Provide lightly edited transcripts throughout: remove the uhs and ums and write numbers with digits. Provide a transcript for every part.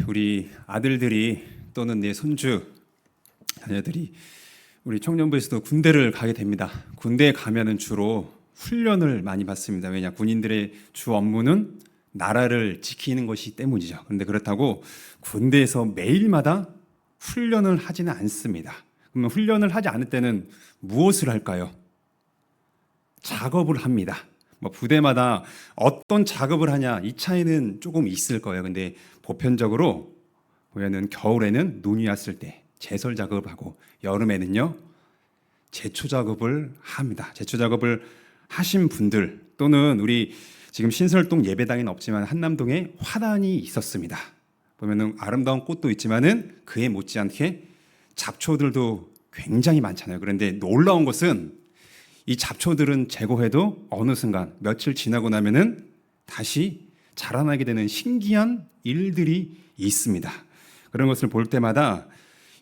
우리 아들들이 또는 내 손주 자녀들이 우리 청년부에서도 군대를 가게 됩니다. 군대에 가면은 주로 훈련을 많이 받습니다. 왜냐, 군인들의 주 업무는 나라를 지키는 것이 때문이죠. 그런데 그렇다고 군대에서 매일마다 훈련을 하지는 않습니다. 그러면 훈련을 하지 않을 때는 무엇을 할까요? 작업을 합니다. 부대마다 어떤 작업을 하냐, 이 차이는 조금 있을 거예요. 근데 보편적으로 보면은 겨울에는 눈이 왔을 때 제설 작업을 하고, 여름에는요 제초 작업을 합니다. 제초 작업을 하신 분들, 또는 우리 지금 신설동 예배당에는 없지만 한남동에 화단이 있었습니다. 보면은 아름다운 꽃도 있지만은 그에 못지않게 잡초들도 굉장히 많잖아요. 그런데 놀라운 것은 이 잡초들은 제거해도 어느 순간 며칠 지나고 나면은 다시 자라나게 되는 신기한 일들이 있습니다. 그런 것을 볼 때마다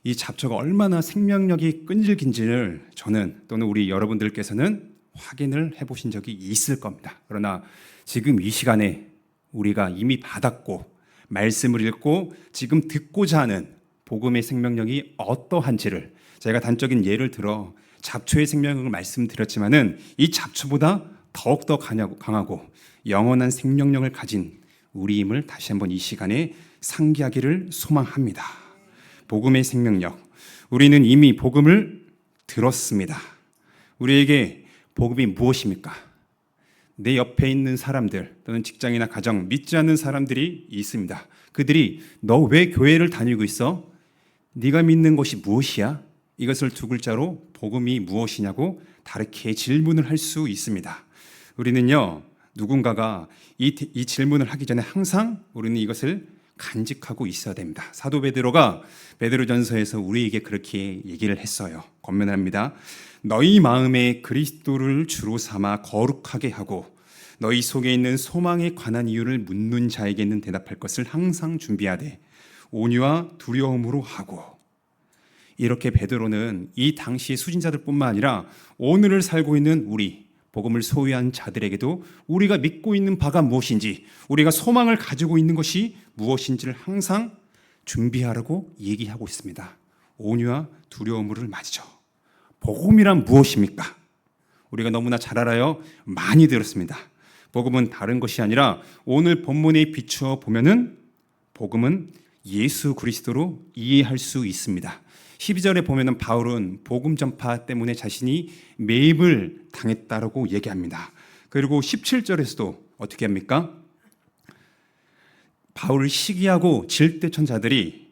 이 잡초가 얼마나 생명력이 끈질긴지를 저는, 또는 우리 여러분들께서는 확인을 해보신 적이 있을 겁니다. 그러나 지금 이 시간에 우리가 이미 받았고 말씀을 읽고 지금 듣고자 하는 복음의 생명력이 어떠한지를, 제가 단적인 예를 들어 잡초의 생명력을 말씀드렸지만은 이 잡초보다 더욱더 강하고 영원한 생명력을 가진 우리임을 다시 한번 이 시간에 상기하기를 소망합니다. 복음의 생명력, 우리는 이미 복음을 들었습니다. 우리에게 복음이 무엇입니까? 내 옆에 있는 사람들, 또는 직장이나 가정, 믿지 않는 사람들이 있습니다. 그들이 너 왜 교회를 다니고 있어? 네가 믿는 것이 무엇이야? 이것을 두 글자로 복음이 무엇이냐고 다르게 질문을 할 수 있습니다. 우리는요, 누군가가 이 질문을 하기 전에 항상 우리는 이것을 간직하고 있어야 됩니다. 사도 베드로가 베드로전서에서 우리에게 그렇게 얘기를 했어요. 권면합니다. 너희 마음에 그리스도를 주로 삼아 거룩하게 하고 너희 속에 있는 소망에 관한 이유를 묻는 자에게는 대답할 것을 항상 준비하되 온유와 두려움으로 하고. 이렇게 베드로는 이 당시의 수진자들뿐만 아니라 오늘을 살고 있는 우리 복음을 소유한 자들에게도 우리가 믿고 있는 바가 무엇인지, 우리가 소망을 가지고 있는 것이 무엇인지를 항상 준비하라고 얘기하고 있습니다. 온유와 두려움을 맞이죠. 복음이란 무엇입니까? 우리가 너무나 잘 알아요. 많이 들었습니다. 복음은 다른 것이 아니라 오늘 본문에 비추어 보면은 복음은 예수 그리스도로 이해할 수 있습니다. 12절에 보면은 바울은 복음 전파 때문에 자신이 매입을 당했다라고 얘기합니다. 그리고 17절에서도 어떻게 합니까? 바울을 시기하고 질때천 자들이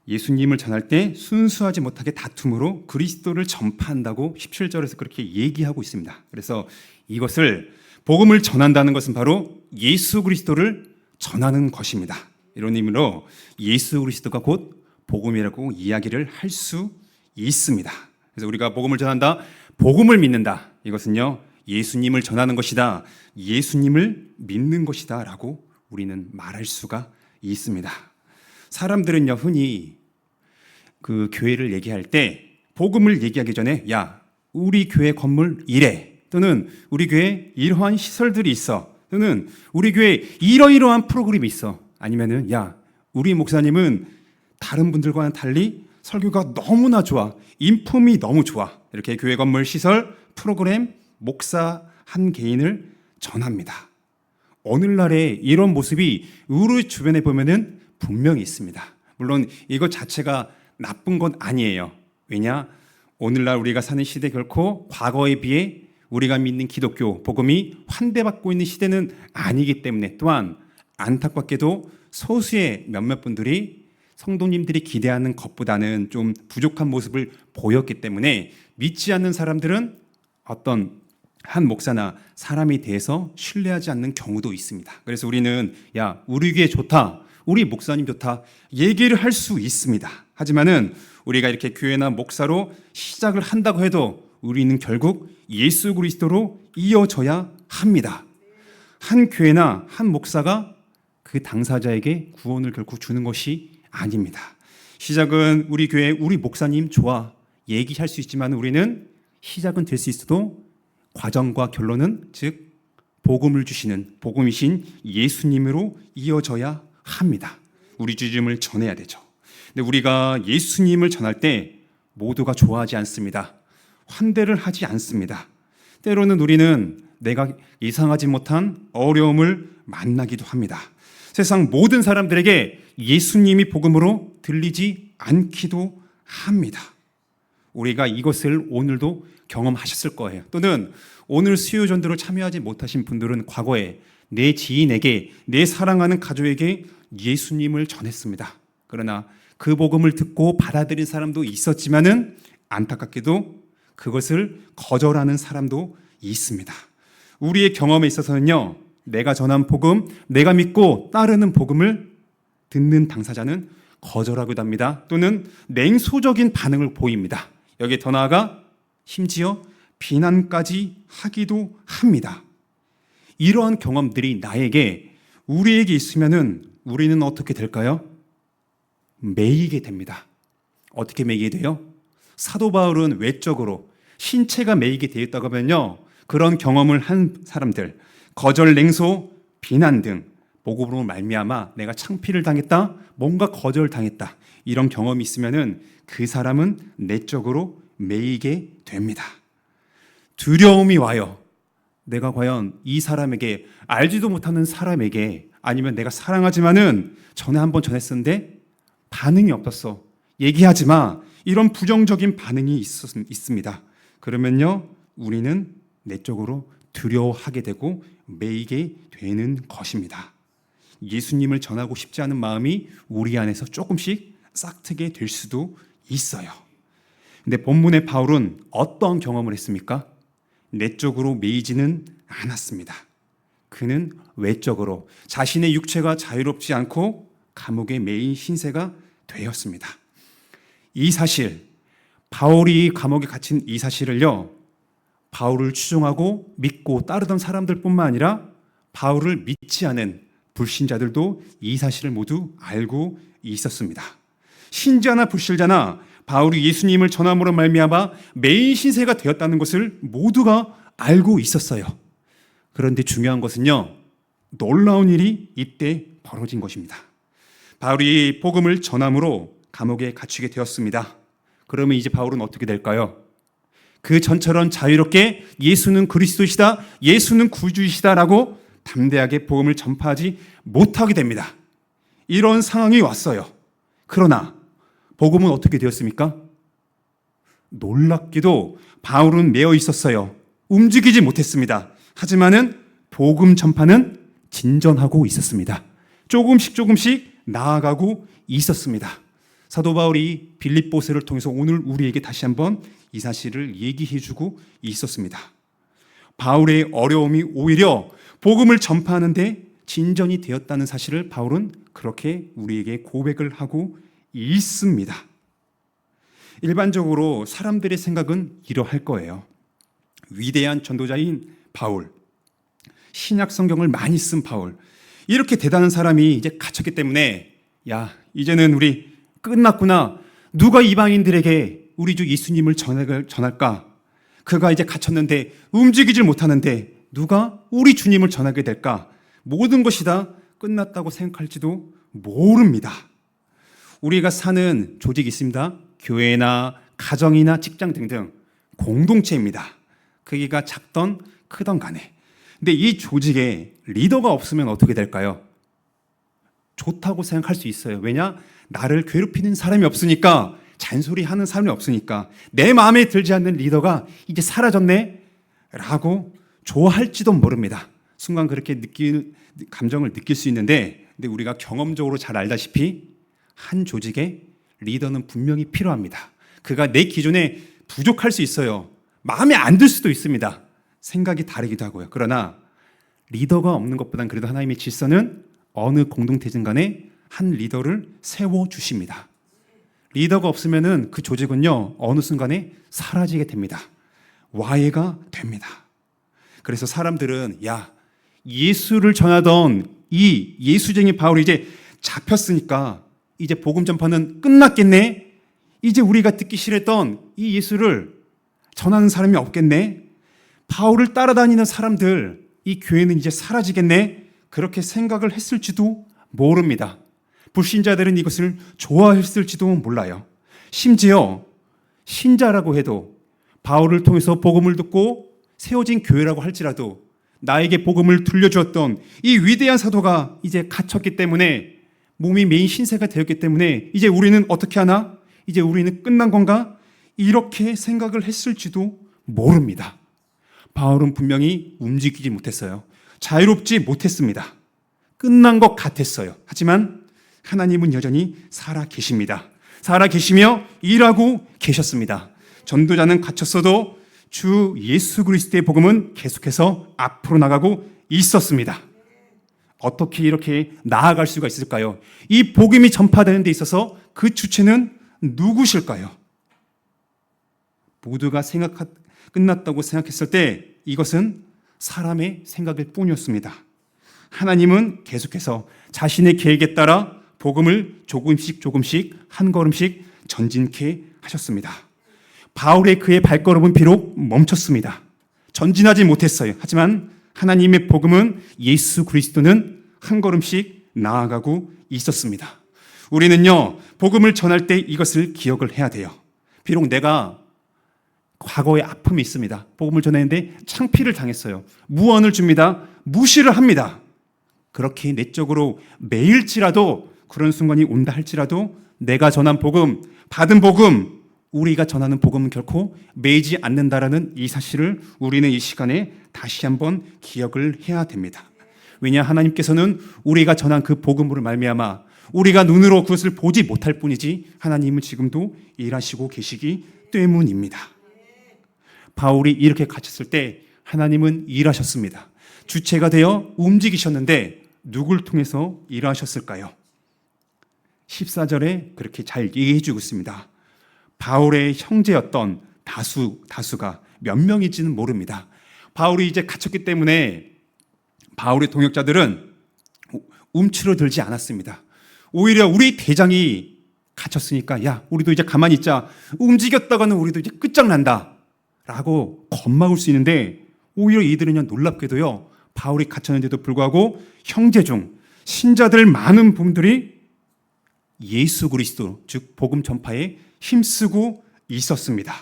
예수님을 전할 때 순수하지 못하게 다툼으로 그리스도를 전파한다고 17절에서 그렇게 얘기하고 있습니다. 그래서 이것을, 복음을 전한다는 것은 바로 예수 그리스도를 전하는 것입니다. 이런 의미로 예수 그리스도가 곧 복음이라고 이야기를 할 수 있습니다. 그래서 우리가 복음을 전한다, 복음을 믿는다, 이것은요 예수님을 전하는 것이다, 예수님을 믿는 것이다 라고 우리는 말할 수가 있습니다. 사람들은요 흔히 그 교회를 얘기할 때 복음을 얘기하기 전에 야, 우리 교회 건물 이래, 또는 우리 교회에 이러한 시설들이 있어, 또는 우리 교회에 이러이러한 프로그램이 있어, 아니면은 야, 우리 목사님은 다른 분들과는 달리 설교가 너무나 좋아, 인품이 너무 좋아, 이렇게 교회 건물, 시설, 프로그램, 목사 한 개인을 전합니다. 오늘날에 이런 모습이 우리 주변에 보면은 분명히 있습니다. 물론 이것 자체가 나쁜 건 아니에요. 왜냐, 오늘날 우리가 사는 시대 결코 과거에 비해 우리가 믿는 기독교 복음이 환대받고 있는 시대는 아니기 때문에, 또한 안타깝게도 소수의 몇몇 분들이 성도님들이 기대하는 것보다는 좀 부족한 모습을 보였기 때문에 믿지 않는 사람들은 어떤 한 목사나 사람에 대해서 신뢰하지 않는 경우도 있습니다. 그래서 우리는 야, 우리 교회 좋다, 우리 목사님 좋다 얘기를 할 수 있습니다. 하지만은 우리가 이렇게 교회나 목사로 시작을 한다고 해도 우리는 결국 예수 그리스도로 이어져야 합니다. 한 교회나 한 목사가 그 당사자에게 구원을 결국 주는 것이 아닙니다. 시작은 우리 교회, 우리 목사님 좋아 얘기할 수 있지만 우리는 시작은 될 수 있어도 과정과 결론은, 즉 복음을 주시는 복음이신 예수님으로 이어져야 합니다. 우리 주님을 전해야 되죠. 근데 우리가 예수님을 전할 때 모두가 좋아하지 않습니다. 환대를 하지 않습니다. 때로는 우리는 내가 예상하지 못한 어려움을 만나기도 합니다. 세상 모든 사람들에게 예수님이 복음으로 들리지 않기도 합니다. 우리가 이것을 오늘도 경험하셨을 거예요. 또는 오늘 수요전도를 참여하지 못하신 분들은 과거에 내 지인에게, 내 사랑하는 가족에게 예수님을 전했습니다. 그러나 그 복음을 듣고 받아들인 사람도 있었지만은 안타깝게도 그것을 거절하는 사람도 있습니다. 우리의 경험에 있어서는요, 내가 전한 복음, 내가 믿고 따르는 복음을 듣는 당사자는 거절하기도 합니다. 또는 냉소적인 반응을 보입니다. 여기에 더 나아가 심지어 비난까지 하기도 합니다. 이러한 경험들이 우리에게 있으면은 우리는 어떻게 될까요? 매이게 됩니다. 어떻게 매이게 돼요? 사도 바울은 외적으로 신체가 매이게 되었다고 하면요, 그런 경험을 한 사람들, 거절, 냉소, 비난 등 복음으로 말미암아 내가 창피를 당했다, 뭔가 거절당했다, 이런 경험이 있으면은 그 사람은 내적으로 매이게 됩니다. 두려움이 와요. 내가 과연 이 사람에게, 알지도 못하는 사람에게, 아니면 내가 사랑하지만은 전에 한번 전했었는데 반응이 없었어, 얘기하지 마, 이런 부정적인 반응이 있습니다. 그러면요, 우리는 내적으로 두려워하게 되고 매이게 되는 것입니다. 예수님을 전하고 싶지 않은 마음이 우리 안에서 조금씩 싹트게 될 수도 있어요. 근데 본문의 바울은 어떤 경험을 했습니까? 내적으로 매이지는 않았습니다. 그는 외적으로 자신의 육체가 자유롭지 않고 감옥에 매인 신세가 되었습니다. 이 사실, 바울이 감옥에 갇힌 이 사실을요, 바울을 추종하고 믿고 따르던 사람들뿐만 아니라 바울을 믿지 않은 불신자들도 이 사실을 모두 알고 있었습니다. 신자나 불신자나 바울이 예수님을 전함으로 말미암아 매인 신세가 되었다는 것을 모두가 알고 있었어요. 그런데 중요한 것은요, 놀라운 일이 이때 벌어진 것입니다. 바울이 복음을 전함으로 감옥에 갇히게 되었습니다. 그러면 이제 바울은 어떻게 될까요? 그 전처럼 자유롭게 예수는 그리스도이시다, 예수는 구주이시다라고 담대하게 복음을 전파하지 못하게 됩니다. 이런 상황이 왔어요. 그러나 복음은 어떻게 되었습니까? 놀랍게도 바울은 매어 있었어요. 움직이지 못했습니다. 하지만은 복음 전파는 진전하고 있었습니다. 조금씩 나아가고 있었습니다. 사도 바울이 빌립보서를 통해서 오늘 우리에게 다시 한번 이 사실을 얘기해주고 있었습니다. 바울의 어려움이 오히려 복음을 전파하는데 진전이 되었다는 사실을 바울은 그렇게 우리에게 고백을 하고 있습니다. 일반적으로 사람들의 생각은 이러할 거예요. 위대한 전도자인 바울, 신약 성경을 많이 쓴 바울, 이렇게 대단한 사람이 이제 갇혔기 때문에 야, 이제는 우리 끝났구나. 누가 이방인들에게 우리 주 예수님을 전할까? 그가 이제 갇혔는데 움직이질 못하는데 누가 우리 주님을 전하게 될까? 모든 것이 다 끝났다고 생각할지도 모릅니다. 우리가 사는 조직이 있습니다. 교회나 가정이나 직장 등등 공동체입니다. 크기가 작던 크던 간에. 근데 이 조직에 리더가 없으면 어떻게 될까요? 좋다고 생각할 수 있어요. 왜냐? 나를 괴롭히는 사람이 없으니까, 잔소리하는 사람이 없으니까, 내 마음에 들지 않는 리더가 이제 사라졌네 라고 좋아할지도 모릅니다. 순간 그렇게 감정을 느낄 수 있는데, 근데 우리가 경험적으로 잘 알다시피 한 조직에 리더는 분명히 필요합니다. 그가 내 기준에 부족할 수 있어요. 마음에 안 들 수도 있습니다. 생각이 다르기도 하고요. 그러나 리더가 없는 것보단 그래도 하나님의 질서는 어느 공동체든 간에 한 리더를 세워주십니다. 리더가 없으면은 그 조직은요, 어느 순간에 사라지게 됩니다. 와해가 됩니다. 그래서 사람들은 야, 예수를 전하던 이 예수쟁이 바울이 이제 잡혔으니까 이제 복음 전파는 끝났겠네. 이제 우리가 듣기 싫었던 이 예수를 전하는 사람이 없겠네. 바울을 따라다니는 사람들, 이 교회는 이제 사라지겠네. 그렇게 생각을 했을지도 모릅니다. 불신자들은 이것을 좋아했을지도 몰라요. 심지어 신자라고 해도 바울을 통해서 복음을 듣고 세워진 교회라고 할지라도 나에게 복음을 들려주었던 이 위대한 사도가 이제 갇혔기 때문에 몸이 메인 신세가 되었기 때문에 이제 우리는 어떻게 하나? 이제 우리는 끝난 건가? 이렇게 생각을 했을지도 모릅니다. 바울은 분명히 움직이지 못했어요. 자유롭지 못했습니다. 끝난 것 같았어요. 하지만 하나님은 여전히 살아 계십니다. 살아 계시며 일하고 계셨습니다. 전도자는 갇혔어도 주 예수 그리스도의 복음은 계속해서 앞으로 나가고 있었습니다. 어떻게 이렇게 나아갈 수가 있을까요? 이 복음이 전파되는 데 있어서 그 주체는 누구실까요? 모두가 끝났다고 생각했을 때 이것은 사람의 생각일 뿐이었습니다. 하나님은 계속해서 자신의 계획에 따라 복음을 조금씩 한 걸음씩 전진케 하셨습니다. 바울의 그의 발걸음은 비록 멈췄습니다. 전진하지 못했어요. 하지만 하나님의 복음은 예수 그리스도는 한 걸음씩 나아가고 있었습니다. 우리는요, 복음을 전할 때 이것을 기억을 해야 돼요. 비록 내가 과거에 아픔이 있습니다. 복음을 전했는데 창피를 당했어요. 무언을 줍니다. 무시를 합니다. 그렇게 내적으로 매일지라도 그런 순간이 온다 할지라도 내가 전한 복음, 받은 복음, 우리가 전하는 복음은 결코 매이지 않는다라는 이 사실을 우리는 이 시간에 다시 한번 기억을 해야 됩니다. 왜냐, 하나님께서는 우리가 전한 그 복음으로 말미암아 우리가 눈으로 그것을 보지 못할 뿐이지 하나님은 지금도 일하시고 계시기 때문입니다. 바울이 이렇게 갇혔을 때 하나님은 일하셨습니다. 주체가 되어 움직이셨는데 누굴 통해서 일하셨을까요? 14절에 그렇게 잘 얘기해 주고 있습니다. 바울의 형제였던 다수가 몇 명인지는 모릅니다. 바울이 이제 갇혔기 때문에 바울의 동역자들은 움츠러들지 않았습니다. 오히려 우리 대장이 갇혔으니까 야, 우리도 이제 가만히 있자. 움직였다가는 우리도 이제 끝장난다 라고 겁먹을 수 있는데 오히려 이들은요, 놀랍게도요, 바울이 갇혔는데도 불구하고 형제 중 신자들 많은 분들이 예수 그리스도, 즉 복음 전파에 힘쓰고 있었습니다.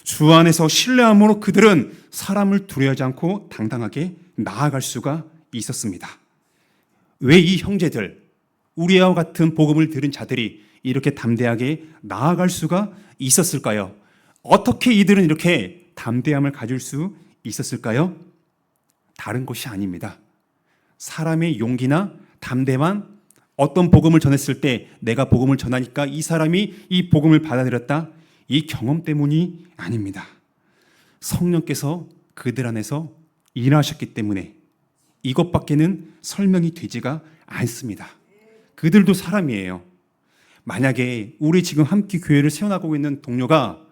주 안에서 신뢰함으로 그들은 사람을 두려워하지 않고 당당하게 나아갈 수가 있었습니다. 왜 이 형제들, 우리와 같은 복음을 들은 자들이 이렇게 담대하게 나아갈 수가 있었을까요? 어떻게 이들은 이렇게 담대함을 가질 수 있었을까요? 다른 것이 아닙니다. 사람의 용기나 담대만 어떤 복음을 전했을 때 내가 복음을 전하니까 이 사람이 이 복음을 받아들였다. 이 경험 때문이 아닙니다. 성령께서 그들 안에서 일하셨기 때문에 이것밖에는 설명이 되지가 않습니다. 그들도 사람이에요. 만약에 우리 지금 함께 교회를 세워나가고 있는 동료가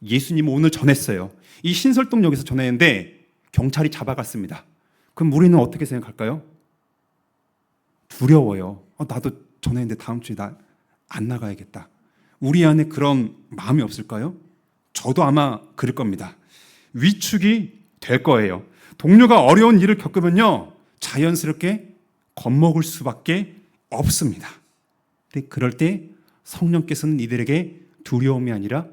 예수님을 오늘 전했어요. 이 신설동역에서 전했는데 경찰이 잡아갔습니다. 그럼 우리는 어떻게 생각할까요? 두려워요. 나도 전했는데 다음 주에 나 안 나가야겠다. 우리 안에 그런 마음이 없을까요? 저도 아마 그럴 겁니다. 위축이 될 거예요. 동료가 어려운 일을 겪으면요, 자연스럽게 겁먹을 수밖에 없습니다. 근데 그럴 때 성령께서는 이들에게 두려움이 아니라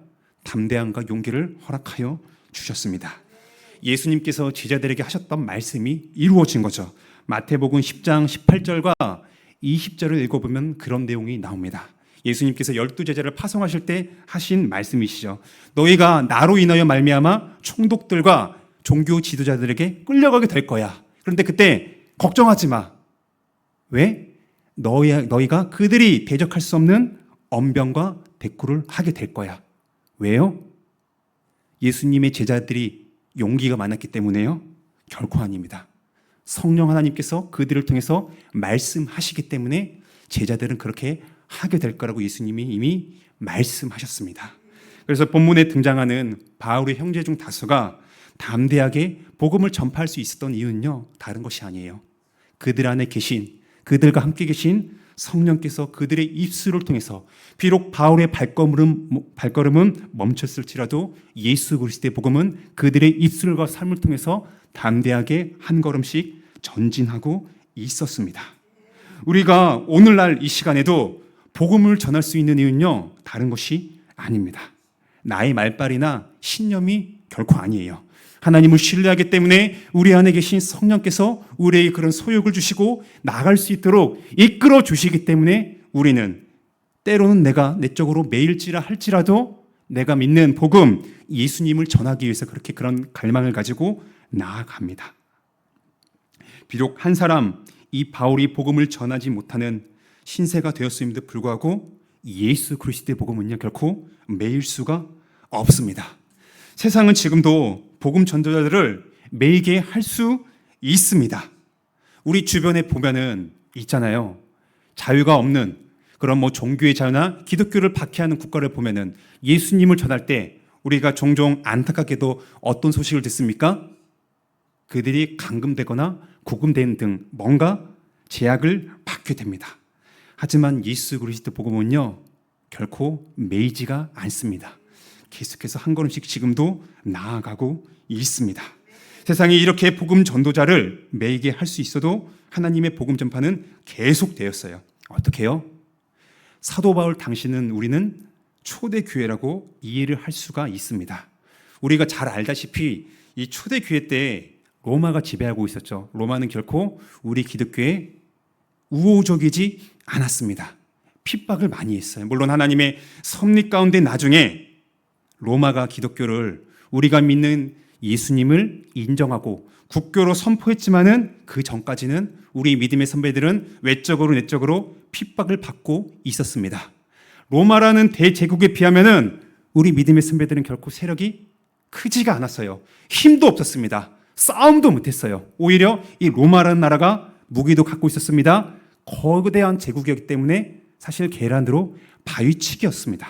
담대함과 용기를 허락하여 주셨습니다. 예수님께서 제자들에게 하셨던 말씀이 이루어진 거죠. 마태복음 10장 18절과 20절을 읽어보면 그런 내용이 나옵니다. 예수님께서 12제자를 파송하실 때 하신 말씀이시죠. 너희가 나로 인하여 말미암아 총독들과 종교 지도자들에게 끌려가게 될 거야. 그런데 그때 걱정하지 마. 왜? 너희가 그들이 대적할 수 없는 언병과 대꾸를 하게 될 거야. 왜요? 예수님의 제자들이 용기가 많았기 때문에요? 결코 아닙니다. 성령 하나님께서 그들을 통해서 말씀하시기 때문에 제자들은 그렇게 하게 될 거라고 예수님이 이미 말씀하셨습니다. 그래서 본문에 등장하는 바울의 형제 중 다수가 담대하게 복음을 전파할 수 있었던 이유는요, 다른 것이 아니에요. 그들 안에 계신, 그들과 함께 계신 성령께서 그들의 입술을 통해서 비록 바울의 발걸음은 멈췄을지라도 예수 그리스도의 복음은 그들의 입술과 삶을 통해서 담대하게 한 걸음씩 전진하고 있었습니다. 우리가 오늘날 이 시간에도 복음을 전할 수 있는 이유는요, 다른 것이 아닙니다. 나의 말빨이나 신념이 결코 아니에요. 하나님을 신뢰하기 때문에 우리 안에 계신 성령께서 우리에게 그런 소욕을 주시고 나아갈 수 있도록 이끌어 주시기 때문에 우리는 때로는 내가 내적으로 매일지라 할지라도 내가 믿는 복음, 예수님을 전하기 위해서 그렇게 그런 갈망을 가지고 나아갑니다. 비록 한 사람, 이 바울이 복음을 전하지 못하는 신세가 되었음에도 불구하고 예수 그리스도의 복음은요, 결코 매일 수가 없습니다. 세상은 지금도 복음 전도자들을 매이게 할 수 있습니다. 우리 주변에 보면은 있잖아요. 자유가 없는 그런 종교의 자유나 기독교를 박해하는 국가를 보면은 예수님을 전할 때 우리가 종종 안타깝게도 어떤 소식을 듣습니까? 그들이 감금되거나 구금되는 등 뭔가 제약을 받게 됩니다. 하지만 예수 그리스도 복음은요, 결코 매이지가 않습니다. 계속해서 한 걸음씩 지금도 나아가고 있습니다. 세상에 이렇게 복음 전도자를 매이게 할 수 있어도 하나님의 복음 전파는 계속되었어요. 어떻게 해요? 사도 바울 당시는 우리는 초대교회라고 이해를 할 수가 있습니다. 우리가 잘 알다시피 이 초대교회 때 로마가 지배하고 있었죠. 로마는 결코 우리 기독교에 우호적이지 않았습니다. 핍박을 많이 했어요. 물론 하나님의 섭리 가운데 나중에 로마가 기독교를, 우리가 믿는 예수님을 인정하고 국교로 선포했지만은 그 전까지는 우리 믿음의 선배들은 외적으로 내적으로 핍박을 받고 있었습니다. 로마라는 대제국에 비하면은 우리 믿음의 선배들은 결코 세력이 크지가 않았어요. 힘도 없었습니다. 싸움도 못했어요. 오히려 이 로마라는 나라가 무기도 갖고 있었습니다. 거대한 제국이었기 때문에 사실 계란으로 바위치기였습니다.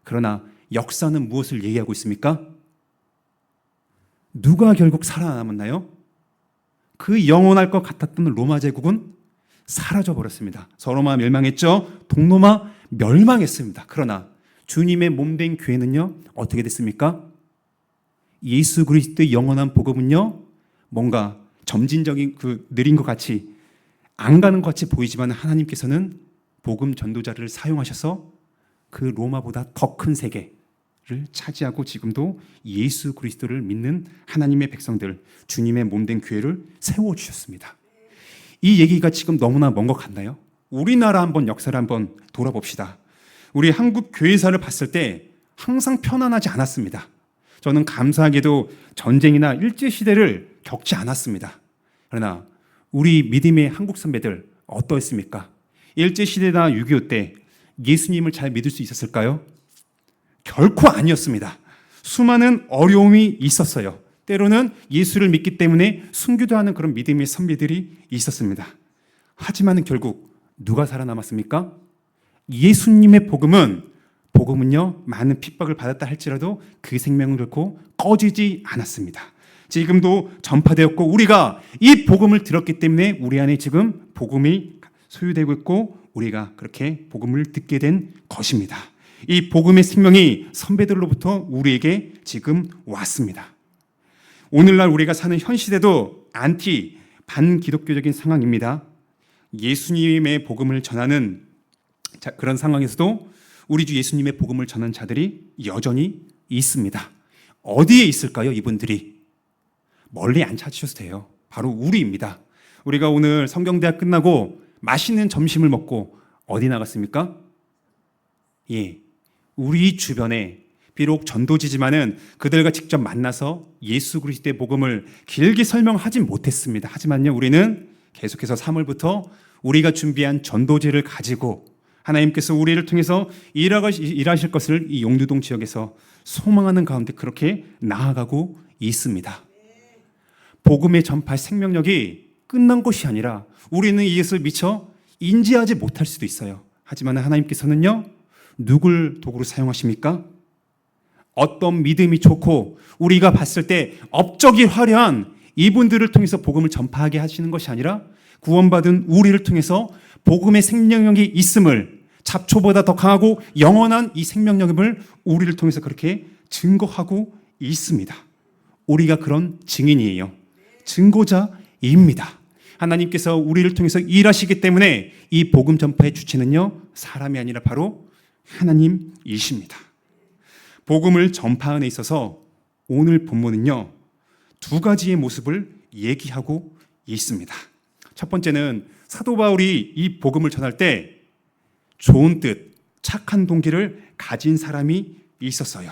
그러나 역사는 무엇을 얘기하고 있습니까? 누가 결국 살아남았나요? 그 영원할 것 같았던 로마 제국은 사라져 버렸습니다. 서로마 멸망했죠. 동로마 멸망했습니다. 그러나 주님의 몸된 교회는요, 어떻게 됐습니까? 예수 그리스도의 영원한 복음은요, 뭔가 점진적인 느린 것 같이 안 가는 것 같이 보이지만 하나님께서는 복음 전도자를 사용하셔서 그 로마보다 더 큰 세계를 차지하고 지금도 예수 그리스도를 믿는 하나님의 백성들, 주님의 몸된 교회를 세워주셨습니다. 이 얘기가 지금 너무나 먼 것 같나요? 우리나라 한번 역사를 한번 돌아봅시다. 우리 한국 교회사를 봤을 때 항상 편안하지 않았습니다. 저는 감사하게도 전쟁이나 일제시대를 겪지 않았습니다. 그러나 우리 믿음의 한국 선배들 어떠했습니까? 일제시대나 6.25 때 예수님을 잘 믿을 수 있었을까요? 결코 아니었습니다. 수많은 어려움이 있었어요. 때로는 예수를 믿기 때문에 순교도 하는 그런 믿음의 선배들이 있었습니다. 하지만 결국 누가 살아남았습니까? 예수님의 복음은요, 많은 핍박을 받았다 할지라도 그 생명은 결코 꺼지지 않았습니다. 지금도 전파되었고 우리가 이 복음을 들었기 때문에 우리 안에 지금 복음이 소유되고 있고 우리가 그렇게 복음을 듣게 된 것입니다. 이 복음의 생명이 선배들로부터 우리에게 지금 왔습니다. 오늘날 우리가 사는 현 시대도 반기독교적인 상황입니다. 예수님의 복음을 전하는 그런 상황에서도 우리 주 예수님의 복음을 전하는 자들이 여전히 있습니다. 어디에 있을까요? 이분들이 멀리 안 찾으셔도 돼요. 바로 우리입니다. 우리가 오늘 성경대학 끝나고 맛있는 점심을 먹고 어디 나갔습니까? 우리 주변에 비록 전도지지만은 그들과 직접 만나서 예수 그리스도의 복음을 길게 설명하진 못했습니다. 하지만요, 우리는 계속해서 3월부터 우리가 준비한 전도지를 가지고 하나님께서 우리를 통해서 일하실 것을 이 용두동 지역에서 소망하는 가운데 그렇게 나아가고 있습니다. 복음의 전파 생명력이 끝난 것이 아니라 우리는 이것을 미처 인지하지 못할 수도 있어요. 하지만 하나님께서는요, 누굴 도구로 사용하십니까? 어떤 믿음이 좋고 우리가 봤을 때 업적이 화려한 이분들을 통해서 복음을 전파하게 하시는 것이 아니라 구원받은 우리를 통해서 복음의 생명력이 있음을, 잡초보다 더 강하고 영원한 이 생명력을 우리를 통해서 그렇게 증거하고 있습니다. 우리가 그런 증인이에요. 증거자입니다. 하나님께서 우리를 통해서 일하시기 때문에 이 복음 전파의 주체는요, 사람이 아니라 바로 하나님이십니다. 복음을 전파하는 데 있어서 오늘 본문은요, 두 가지의 모습을 얘기하고 있습니다. 첫 번째는 사도 바울이 이 복음을 전할 때 좋은 뜻, 착한 동기를 가진 사람이 있었어요.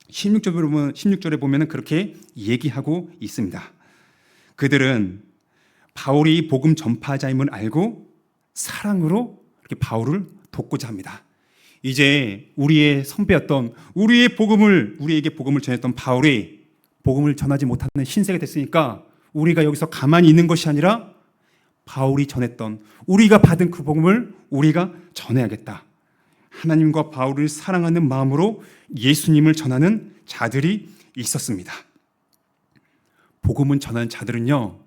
16절에 보면 그렇게 얘기하고 있습니다. 그들은 바울이 복음 전파자임을 알고 사랑으로 이렇게 바울을 돕고자 합니다. 이제 우리의 선배였던 우리에게 복음을 전했던 바울이 복음을 전하지 못하는 신세가 됐으니까 우리가 여기서 가만히 있는 것이 아니라 바울이 전했던 우리가 받은 그 복음을 우리가 전해야겠다. 하나님과 바울을 사랑하는 마음으로 예수님을 전하는 자들이 있었습니다. 복음을 전하는 자들은요,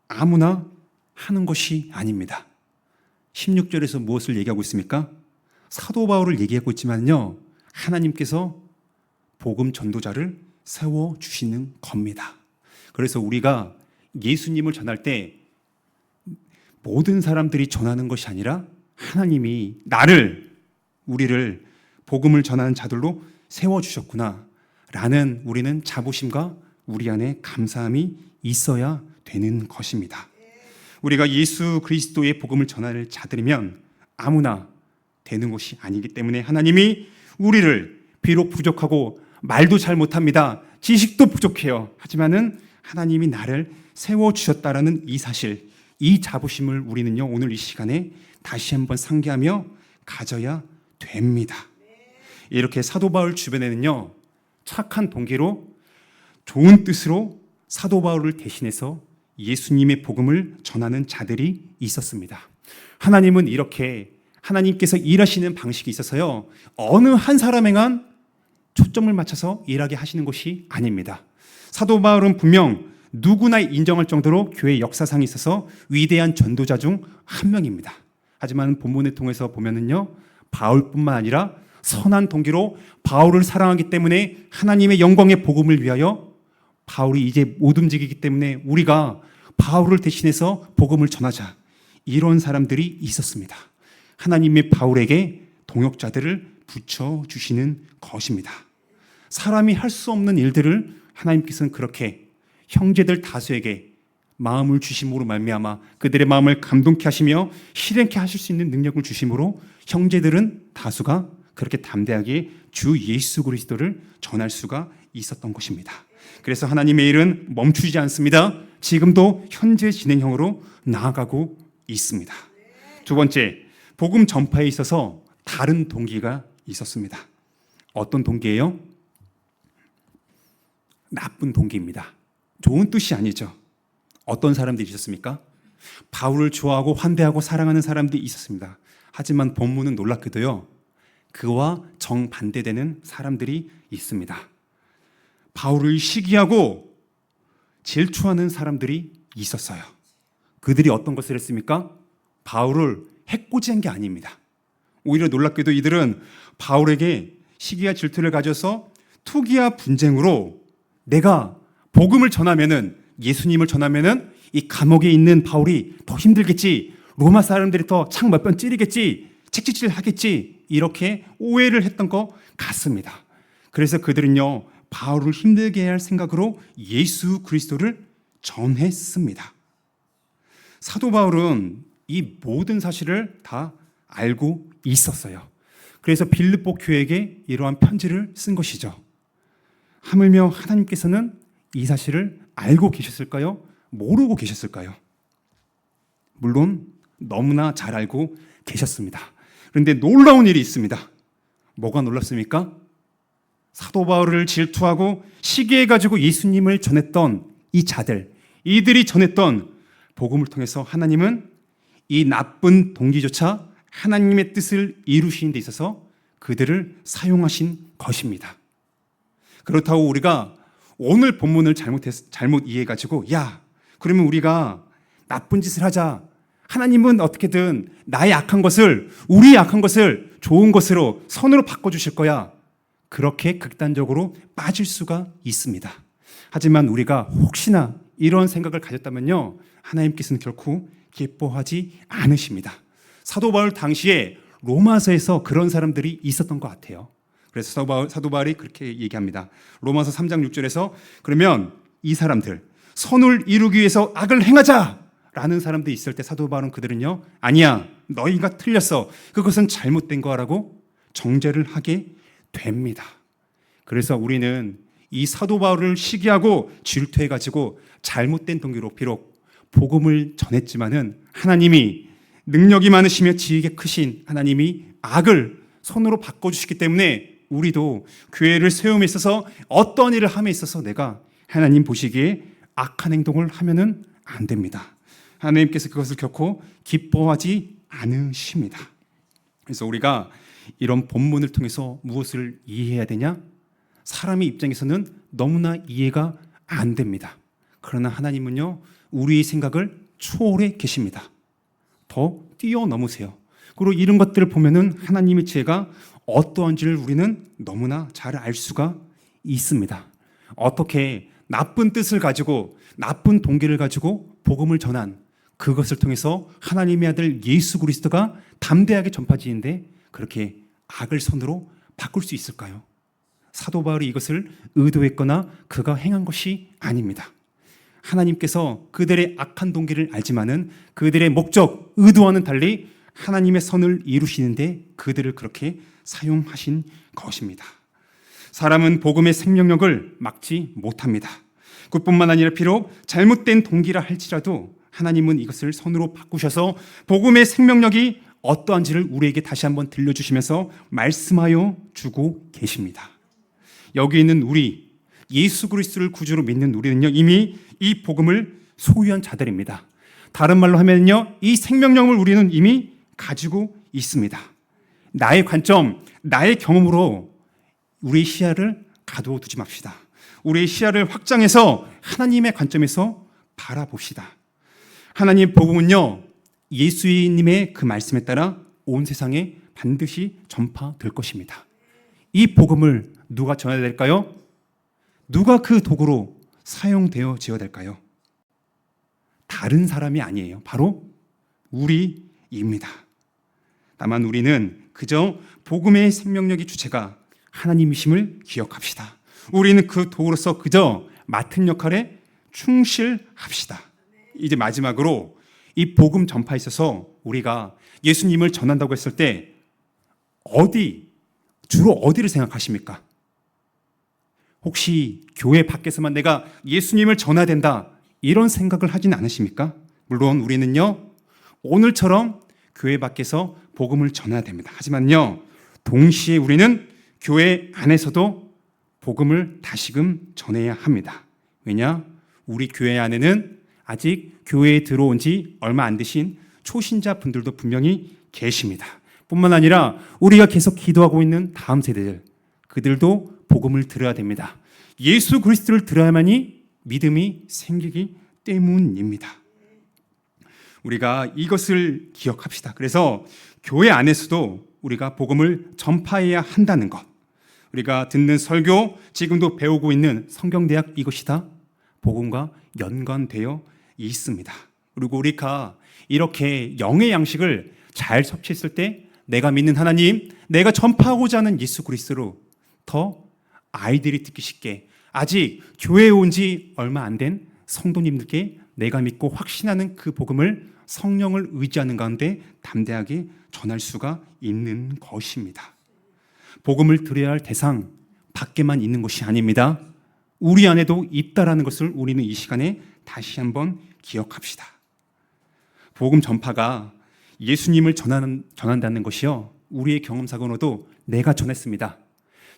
아무나 하는 것이 아닙니다. 16절에서 무엇을 얘기하고 있습니까? 사도 바울을 얘기하고 있지만요, 하나님께서 복음 전도자를 세워주시는 겁니다. 그래서 우리가 예수님을 전할 때 모든 사람들이 전하는 것이 아니라 하나님이 우리를 복음을 전하는 자들로 세워주셨구나 라는 우리는 자부심과 우리 안에 감사함이 있어야 되는 것입니다. 우리가 예수 그리스도의 복음을 전할 자들이면 아무나 되는 것이 아니기 때문에 하나님이 우리를 비록 부족하고 말도 잘 못합니다. 지식도 부족해요. 하지만은 하나님이 나를 세워주셨다라는 이 사실, 이 자부심을 우리는요, 오늘 이 시간에 다시 한번 상기하며 가져야 됩니다. 이렇게 사도 바울 주변에는요, 착한 동기로 좋은 뜻으로 사도 바울을 대신해서 예수님의 복음을 전하는 자들이 있었습니다. 하나님은 이렇게 하나님께서 일하시는 방식이 있어서요, 어느 한 사람에만 초점을 맞춰서 일하게 하시는 것이 아닙니다. 사도 바울은 분명 누구나 인정할 정도로 교회 역사상에 있어서 위대한 전도자 중 한 명입니다. 하지만 본문을 통해서 보면은요, 바울뿐만 아니라 선한 동기로 바울을 사랑하기 때문에 하나님의 영광의 복음을 위하여 바울이 이제 못 움직이기 때문에 우리가 바울을 대신해서 복음을 전하자, 이런 사람들이 있었습니다. 하나님의 바울에게 동역자들을 붙여주시는 것입니다. 사람이 할 수 없는 일들을 하나님께서는 그렇게 형제들 다수에게 마음을 주심으로 말미암아 그들의 마음을 감동케 하시며 실행케 하실 수 있는 능력을 주심으로 형제들은 다수가 그렇게 담대하게 주 예수 그리스도를 전할 수가 있었던 것입니다. 그래서 하나님의 일은 멈추지 않습니다. 지금도 현재 진행형으로 나아가고 있습니다. 두 번째, 복음 전파에 있어서 다른 동기가 있었습니다. 어떤 동기예요? 나쁜 동기입니다. 좋은 뜻이 아니죠. 어떤 사람들이 있었습니까? 바울을 좋아하고 환대하고 사랑하는 사람들이 있었습니다. 하지만 본문은 놀랍게도요, 그와 정반대되는 사람들이 있습니다. 바울을 시기하고 질투하는 사람들이 있었어요. 그들이 어떤 것을 했습니까? 바울을 해코지한 게 아닙니다. 오히려 놀랍게도 이들은 바울에게 시기와 질투를 가져서 투기와 분쟁으로 내가 복음을 전하면은, 예수님을 전하면은 이 감옥에 있는 바울이 더 힘들겠지, 로마 사람들이 더 창 몇 번 찌르겠지, 책짓질 하겠지, 이렇게 오해를 했던 것 같습니다. 그래서 그들은요, 바울을 힘들게 할 생각으로 예수 그리스도를 전했습니다. 사도 바울은 이 모든 사실을 다 알고 있었어요. 그래서 빌립보 교회에게 이러한 편지를 쓴 것이죠. 하물며 하나님께서는 이 사실을 알고 계셨을까요? 모르고 계셨을까요? 물론 너무나 잘 알고 계셨습니다. 그런데 놀라운 일이 있습니다. 뭐가 놀랍습니까? 사도 바울을 질투하고 시기해가지고 예수님을 전했던 이 자들, 이들이 전했던 복음을 통해서 하나님은 이 나쁜 동기조차 하나님의 뜻을 이루시는 데 있어서 그들을 사용하신 것입니다. 그렇다고 우리가 오늘 본문을 잘못 이해해가지고, 야, 그러면 우리가 나쁜 짓을 하자, 하나님은 어떻게든 나의 악한 것을, 우리의 악한 것을 좋은 것으로, 선으로 바꿔주실 거야, 그렇게 극단적으로 빠질 수가 있습니다. 하지만 우리가 혹시나 이런 생각을 가졌다면요, 하나님께서는 결코 기뻐하지 않으십니다. 사도 바울 당시에 로마서에서 그런 사람들이 있었던 것 같아요. 그래서 사도 바울이 그렇게 얘기합니다. 로마서 3장 6절에서 그러면 이 사람들 선을 이루기 위해서 악을 행하자라는 사람들이 있을 때 사도 바울은 그들은요, 아니야, 너희가 틀렸어, 그것은 잘못된 거라고 정죄를 하게 됩니다. 그래서 우리는 이 사도 바울을 시기하고 질투해가지고 잘못된 동기로 비록 복음을 전했지만은 하나님이 능력이 많으시며 지혜가 크신 하나님이 악을 선으로 바꿔주시기 때문에 우리도 교회를 세움에 있어서 어떤 일을 함에 있어서 내가 하나님 보시기에 악한 행동을 하면은 안 됩니다. 하나님께서 그것을 결코 기뻐하지 않으십니다. 그래서 우리가 이런 본문을 통해서 무엇을 이해해야 되냐? 사람의 입장에서는 너무나 이해가 안 됩니다. 그러나 하나님은요, 우리의 생각을 초월해 계십니다. 더 뛰어넘으세요. 그리고 이런 것들을 보면은 하나님의 지혜가 어떠한지를 우리는 너무나 잘 알 수가 있습니다. 어떻게 나쁜 뜻을 가지고 나쁜 동기를 가지고 복음을 전한 그것을 통해서 하나님의 아들 예수 그리스도가 담대하게 전파지는데 그렇게 악을 선으로 바꿀 수 있을까요? 사도 바울이 이것을 의도했거나 그가 행한 것이 아닙니다. 하나님께서 그들의 악한 동기를 알지만은 그들의 목적, 의도와는 달리 하나님의 선을 이루시는데 그들을 그렇게 사용하신 것입니다. 사람은 복음의 생명력을 막지 못합니다. 그뿐만 아니라 비록 잘못된 동기라 할지라도 하나님은 이것을 선으로 바꾸셔서 복음의 생명력이 어떠한지를 우리에게 다시 한번 들려주시면서 말씀하여 주고 계십니다. 여기 있는 우리, 예수 그리스도를 구주로 믿는 우리는요, 이미 이 복음을 소유한 자들입니다. 다른 말로 하면요, 이 생명력을 우리는 이미 가지고 있습니다. 나의 관점, 나의 경험으로 우리의 시야를 가두어 두지 맙시다. 우리의 시야를 확장해서 하나님의 관점에서 바라봅시다. 하나님의 복음은요, 예수님의 그 말씀에 따라 온 세상에 반드시 전파될 것입니다. 이 복음을 누가 전해야 될까요? 누가 그 도구로 사용되어져야 될까요? 다른 사람이 아니에요. 바로 우리입니다. 다만 우리는 그저 복음의 생명력의 주체가 하나님이심을 기억합시다. 우리는 그 도구로서 그저 맡은 역할에 충실합시다. 이제 마지막으로 이 복음 전파에 있어서 우리가 예수님을 전한다고 했을 때 주로 어디를 생각하십니까? 혹시 교회 밖에서만 내가 예수님을 전해야 된다 이런 생각을 하진 않으십니까? 물론 우리는요, 오늘처럼 교회 밖에서 복음을 전해야 됩니다. 하지만요, 동시에 우리는 교회 안에서도 복음을 다시금 전해야 합니다. 왜냐? 우리 교회 안에는 아직 교회에 들어온 지 얼마 안 되신 초신자 분들도 분명히 계십니다. 뿐만 아니라 우리가 계속 기도하고 있는 다음 세대들, 그들도 복음을 들어야 됩니다. 예수 그리스도를 들어야만이 믿음이 생기기 때문입니다. 우리가 이것을 기억합시다. 그래서 교회 안에서도 우리가 복음을 전파해야 한다는 것, 우리가 듣는 설교, 지금도 배우고 있는 성경대학 이것이 다 복음과 연관되어 있습니다. 그리고 우리가 이렇게 영의 양식을 잘 섭취했을 때 내가 믿는 하나님, 내가 전파하고자 하는 예수 그리스도로 더 아이들이 듣기 쉽게, 아직 교회에 온 지 얼마 안 된 성도님들께 내가 믿고 확신하는 그 복음을 성령을 의지하는 가운데 담대하게 전할 수가 있는 것입니다. 복음을 들어야 할 대상 밖에만 있는 것이 아닙니다. 우리 안에도 있다라는 것을 우리는 이 시간에 다시 한번 기억합시다. 복음 전파가 예수님을 전한다는 것이요, 우리의 경험사고로도 내가 전했습니다.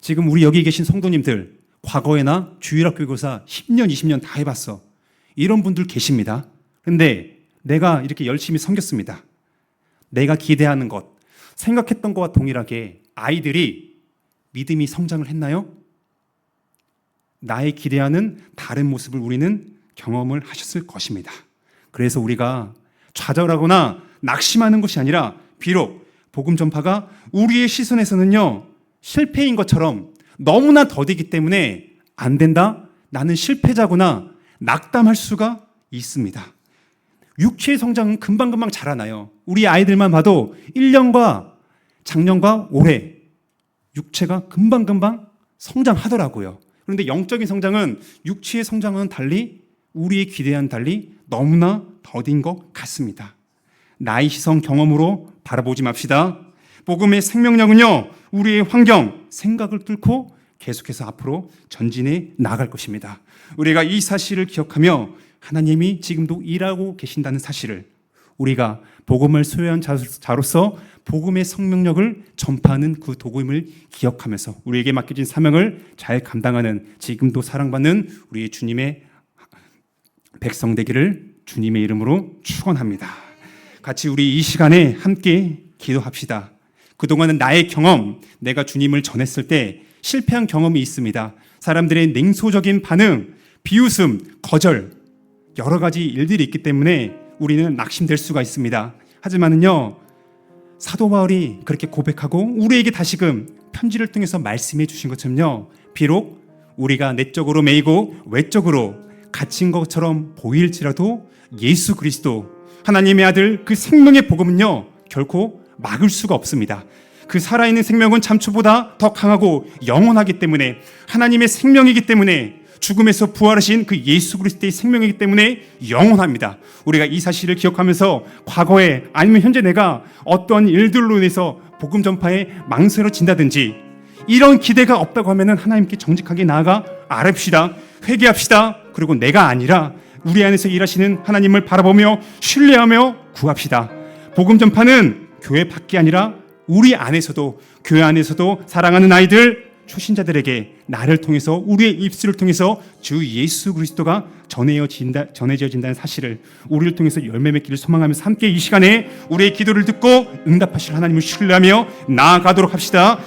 지금 우리 여기 계신 성도님들, 과거에나 주일학교 교사 10년, 20년 다 해봤어. 이런 분들 계십니다. 그런데 내가 이렇게 열심히 섬겼습니다. 내가 기대하는 것, 생각했던 것과 동일하게 아이들이 믿음이 성장을 했나요? 나의 기대하는 다른 모습을 우리는 경험을 하셨을 것입니다. 그래서 우리가 좌절하거나 낙심하는 것이 아니라 비록 복음 전파가 우리의 시선에서는요, 실패인 것처럼 너무나 더디기 때문에 안 된다, 나는 실패자구나 낙담할 수가 있습니다. 육체의 성장은 금방금방 자라나요. 우리 아이들만 봐도 1년과 작년과 올해 육체가 금방금방 성장하더라고요. 그런데 영적인 성장은 육체의 성장과는 달리 우리의 기대와는 달리 너무나 더딘 것 같습니다. 나의 시선 경험으로 바라보지 맙시다. 복음의 생명력은요, 우리의 환경, 생각을 뚫고 계속해서 앞으로 전진해 나갈 것입니다. 우리가 이 사실을 기억하며 하나님이 지금도 일하고 계신다는 사실을, 우리가 복음을 소유한 자로서 복음의 생명력을 전파하는 그 도구임을 기억하면서 우리에게 맡겨진 사명을 잘 감당하는 지금도 사랑받는 우리 주님의 백성 되기를 주님의 이름으로 축원합니다. 같이 우리 이 시간에 함께 기도합시다. 그동안은 나의 경험, 내가 주님을 전했을 때 실패한 경험이 있습니다. 사람들의 냉소적인 반응, 비웃음, 거절, 여러 가지 일들이 있기 때문에 우리는 낙심될 수가 있습니다. 하지만은요, 사도 바울이 그렇게 고백하고 우리에게 다시금 편지를 통해서 말씀해 주신 것처럼요, 비록 우리가 내적으로 매이고 외적으로 갇힌 것처럼 보일지라도 예수 그리스도 하나님의 아들 그 생명의 복음은요, 결코 막을 수가 없습니다. 그 살아있는 생명은 참초보다 더 강하고 영원하기 때문에, 하나님의 생명이기 때문에, 죽음에서 부활하신 그 예수 그리스도의 생명이기 때문에 영원합니다. 우리가 이 사실을 기억하면서 과거에 아니면 현재 내가 어떠한 일들로 인해서 복음 전파에 망설여진다든지 이런 기대가 없다고 하면 하나님께 정직하게 나아가 아뢰시다, 회개합시다. 그리고 내가 아니라 우리 안에서 일하시는 하나님을 바라보며 신뢰하며 구합시다. 복음 전파는 교회 밖이 아니라 우리 안에서도, 교회 안에서도 사랑하는 아이들, 초신자들에게 나를 통해서, 우리의 입술을 통해서 주 예수 그리스도가 전해져진다는 사실을 우리를 통해서 열매 맺기를 소망하면서 함께 이 시간에 우리의 기도를 듣고 응답하실 하나님을 신뢰하며 나아가도록 합시다.